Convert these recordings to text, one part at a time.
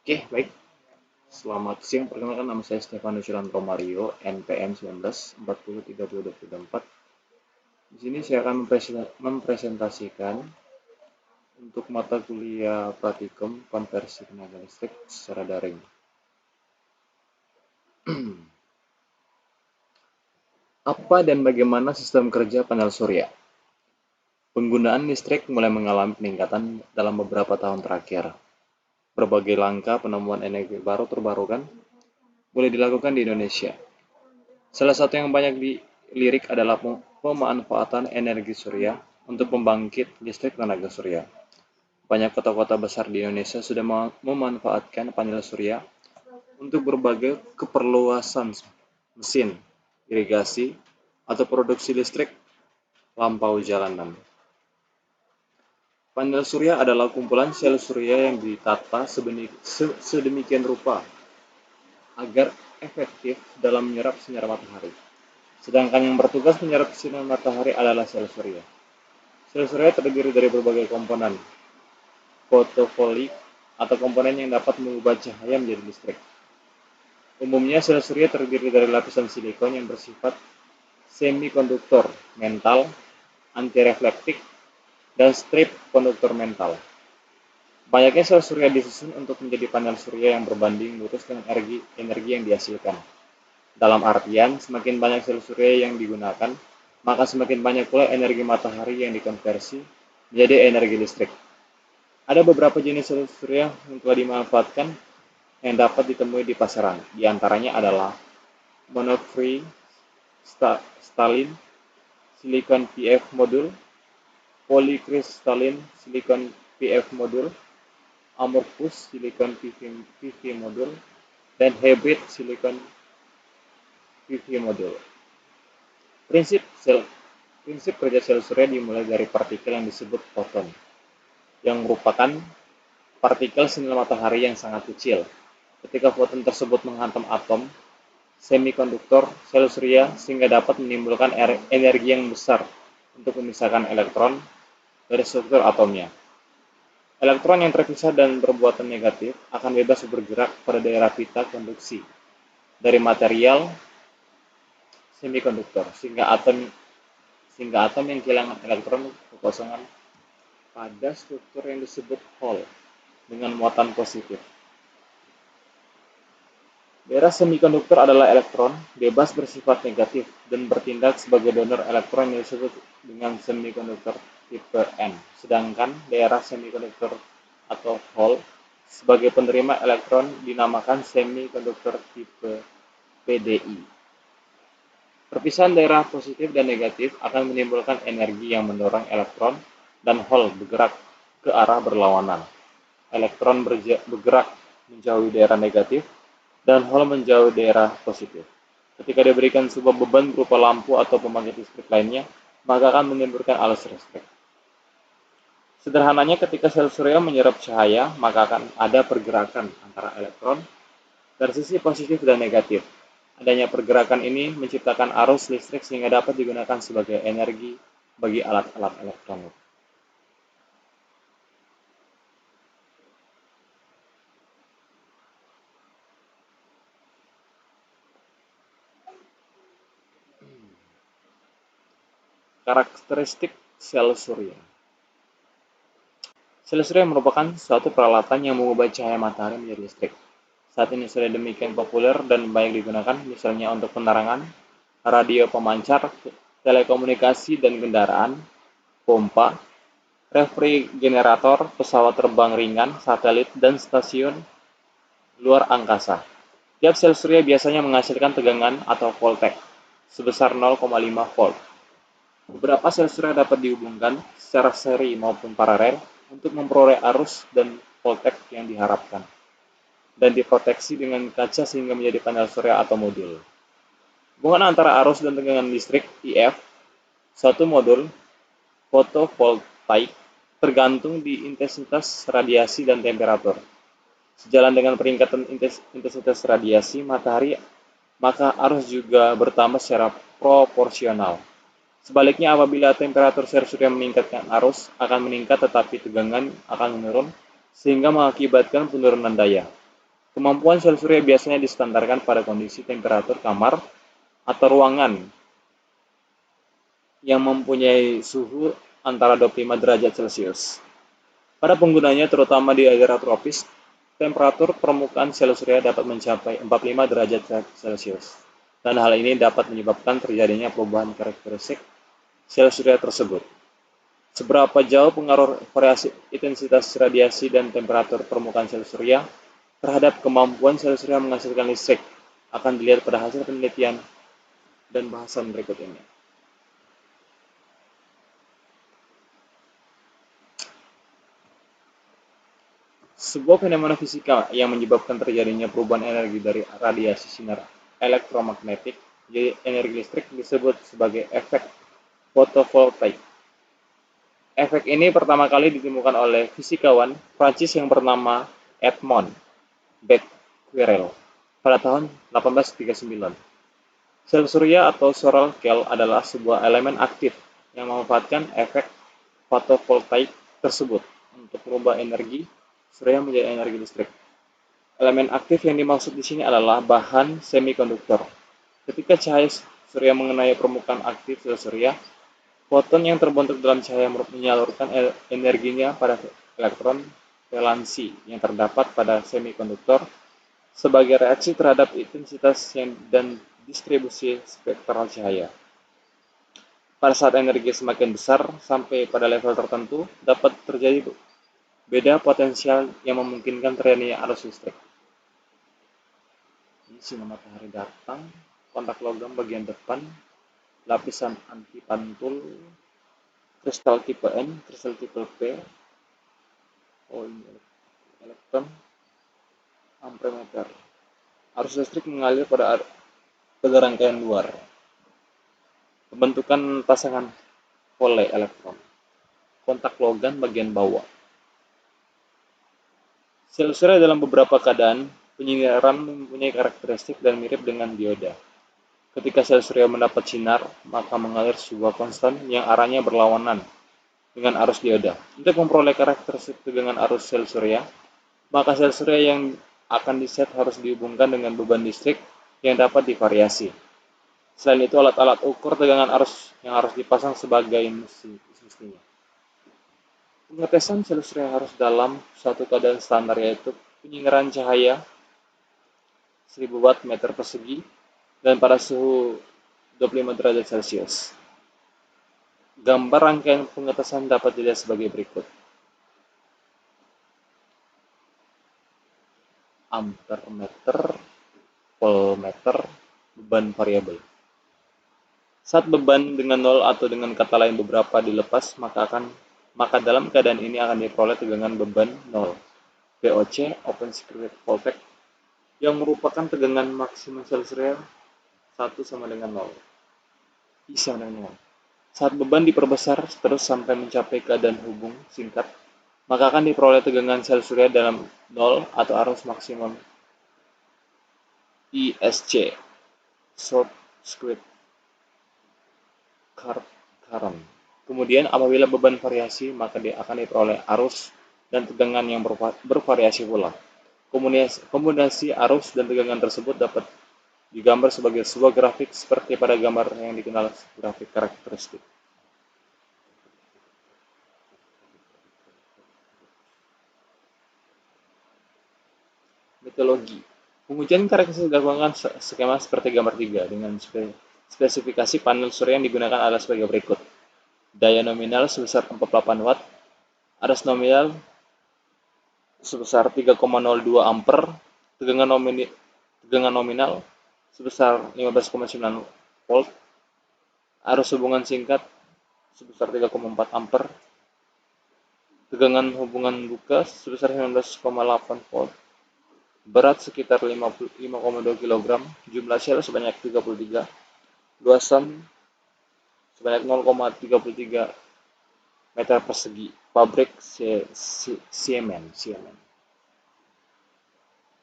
Oke, baik. Selamat siang. Perkenalkan nama saya Stefano Cilanto Mario, NPM 19403024. Di sini saya akan mempresentasikan untuk mata kuliah praktikum konversi tenaga listrik secara daring. Apa dan bagaimana sistem kerja panel surya? Penggunaan listrik mulai mengalami peningkatan dalam beberapa tahun terakhir. Berbagai langkah penemuan energi baru terbarukan mulai dilakukan di Indonesia. Salah satu yang banyak dilirik adalah pemanfaatan energi surya untuk pembangkit listrik tenaga surya. Banyak kota-kota besar di Indonesia sudah memanfaatkan panel surya untuk berbagai keperluan mesin, irigasi, atau produksi listrik lampau jalanan. Panel surya adalah kumpulan sel surya yang ditata sedemikian rupa agar efektif dalam menyerap sinar matahari. Sedangkan yang bertugas menyerap sinar matahari adalah sel surya. Sel surya terdiri dari berbagai komponen fotovoltaik atau komponen yang dapat mengubah cahaya menjadi listrik. Umumnya sel surya terdiri dari lapisan silikon yang bersifat semikonduktor mental, antireflektik, dan strip konduktor mental. Banyaknya sel surya disusun untuk menjadi panel surya yang berbanding lurus dengan energi yang dihasilkan. Dalam artian, semakin banyak sel surya yang digunakan, maka semakin banyak pula energi matahari yang dikonversi menjadi energi listrik. Ada beberapa jenis sel surya yang telah dimanfaatkan yang dapat ditemui di pasaran. Di antaranya adalah monocrystalline silicon PF modul, polycrystalline silicon PF modul, amorphous silicon PV modul, dan hybrid silicon PV modul. Prinsip kerja sel surya dimulai dari partikel yang disebut foton, yang merupakan partikel sinar matahari yang sangat kecil. Ketika foton tersebut menghantam atom semikonduktor sel surya sehingga dapat menimbulkan energi yang besar untuk memisahkan elektron dari struktur atomnya. Elektron yang terpisah dan berbuatan negatif akan bebas bergerak pada daerah pita konduksi dari material semikonduktor sehingga atom yang kehilangan elektron kekosongan pada struktur yang disebut hole dengan muatan positif. Daerah semikonduktor adalah elektron bebas bersifat negatif dan bertindak sebagai donor elektron yang disebut dengan semikonduktor tipe N. Sedangkan daerah semikonduktor atau hole sebagai penerima elektron dinamakan semikonduktor tipe PDI. Perpisahan daerah positif dan negatif akan menimbulkan energi yang mendorong elektron dan hole bergerak ke arah berlawanan. Elektron bergerak menjauhi daerah negatif dan hole menjauhi daerah positif. Ketika diberikan sebuah beban berupa lampu atau pembangkit listrik lainnya, maka akan menimbulkan arus listrik. Sederhananya, ketika sel surya menyerap cahaya, maka akan ada pergerakan antara elektron dari sisi positif dan negatif. Adanya pergerakan ini menciptakan arus listrik sehingga dapat digunakan sebagai energi bagi alat-alat elektronik. Karakteristik sel surya. Sel surya merupakan suatu peralatan yang mengubah cahaya matahari menjadi listrik. Saat ini sudah demikian populer dan banyak digunakan, misalnya untuk penerangan, radio pemancar, telekomunikasi dan kendaraan, pompa, refrigerator, pesawat terbang ringan, satelit, dan stasiun luar angkasa. Tiap sel surya biasanya menghasilkan tegangan atau voltage sebesar 0,5 volt. Beberapa sel surya dapat dihubungkan secara seri maupun paralel untuk memperoleh arus dan voltage yang diharapkan, dan diproteksi dengan kaca sehingga menjadi panel surya atau modul. Hubungan antara arus dan tegangan listrik IF suatu modul fotovoltaik tergantung di intensitas radiasi dan temperatur. Sejalan dengan peningkatan intensitas radiasi matahari, maka arus juga bertambah secara proporsional. Sebaliknya, apabila temperatur sel surya meningkatkan, arus akan meningkat tetapi tegangan akan menurun sehingga mengakibatkan penurunan daya. Kemampuan sel surya biasanya distandarkan pada kondisi temperatur kamar atau ruangan yang mempunyai suhu antara 25 derajat Celcius. Pada penggunanya, terutama di daerah tropis, temperatur permukaan sel surya dapat mencapai 45 derajat Celcius, dan hal ini dapat menyebabkan terjadinya perubahan karakteristik sel surya tersebut. Seberapa jauh pengaruh variasi intensitas radiasi dan temperatur permukaan sel surya terhadap kemampuan sel surya menghasilkan listrik akan dilihat pada hasil penelitian dan bahasan berikut ini. Sebuah fenomena fisika yang menyebabkan terjadinya perubahan energi dari radiasi sinar elektromagnetik jadi energi listrik disebut sebagai efek fotovoltaik. Efek ini pertama kali ditemukan oleh fisikawan Prancis yang bernama Edmond Becquerel pada tahun 1839. Sel surya atau solar cell adalah sebuah elemen aktif yang memanfaatkan efek fotovoltaik tersebut untuk merubah energi surya menjadi energi listrik. Elemen aktif yang dimaksud di sini adalah bahan semikonduktor. Ketika cahaya surya mengenai permukaan aktif sel surya, foton yang terbentuk dalam cahaya menyalurkan energinya pada elektron valensi yang terdapat pada semikonduktor sebagai reaksi terhadap intensitas dan distribusi spektral cahaya. Pada saat energi semakin besar sampai pada level tertentu, dapat terjadi beda potensial yang memungkinkan terjadinya arus listrik. Ini sinar matahari datang, kontak logam bagian depan, lapisan anti pantul, kristal tipe N, kristal tipe P, ini elektron, amperemeter. Arus listrik mengalir pada rangkaian luar. Pembentukan pasangan pole elektron. Kontak logam bagian bawah. Sel surya dalam beberapa keadaan penyinaran mempunyai karakteristik dan mirip dengan dioda. Ketika sel surya mendapat sinar, maka mengalir sebuah konstan yang arahnya berlawanan dengan arus dioda. Untuk memperoleh karakteristik tegangan arus sel surya, maka sel surya yang akan diset harus dihubungkan dengan beban listrik yang dapat divariasi. Selain itu, alat-alat ukur tegangan arus yang harus dipasang sebagai mestinya. Pengetesan sel surya harus dalam suatu keadaan standar, yaitu penyinaran cahaya 1000 watt meter persegi dan pada suhu 25 derajat Celcius. Gambar rangkaian pengetesan dapat dilihat sebagai berikut. Ampermeter, voltmeter, beban variabel. Saat beban dengan 0 atau dengan kata lain beberapa dilepas, maka dalam keadaan ini akan diperoleh tegangan beban 0. VOC, open circuit voltage, yang merupakan tegangan maksimum sel surya 1 sama dengan 0. I sama dengan 0. Saat beban diperbesar terus sampai mencapai keadaan hubung singkat, maka akan diperoleh tegangan sel surya dalam 0 atau arus maksimum ISC, short circuit current. Kemudian apabila beban variasi, maka akan diperoleh arus dan tegangan yang bervariasi pula. Kombinasi arus dan tegangan tersebut dapat digambar sebagai sebuah grafik seperti pada gambar yang dikenal grafik karakteristik. Metodologi. Pengujian karakteristik dilakukan skema seperti gambar 3 dengan spesifikasi panel surya yang digunakan adalah sebagai berikut. Daya nominal sebesar 48 watt, arus nominal sebesar 3,02 ampere, tegangan nominal sebesar 15,9 volt, arus hubungan singkat sebesar 3,4 ampere, tegangan hubungan buka sebesar 19,8 volt, berat sekitar 5,2 kg, jumlah sel sebanyak 33, luasan sebanyak 0,33 meter persegi, pabrik Siemens.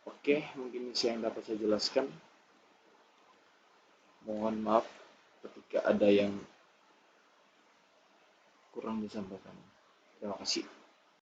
Oke, mungkin ini yang dapat saya jelaskan. Mohon maaf ketika ada yang kurang disampaikan. Terima kasih.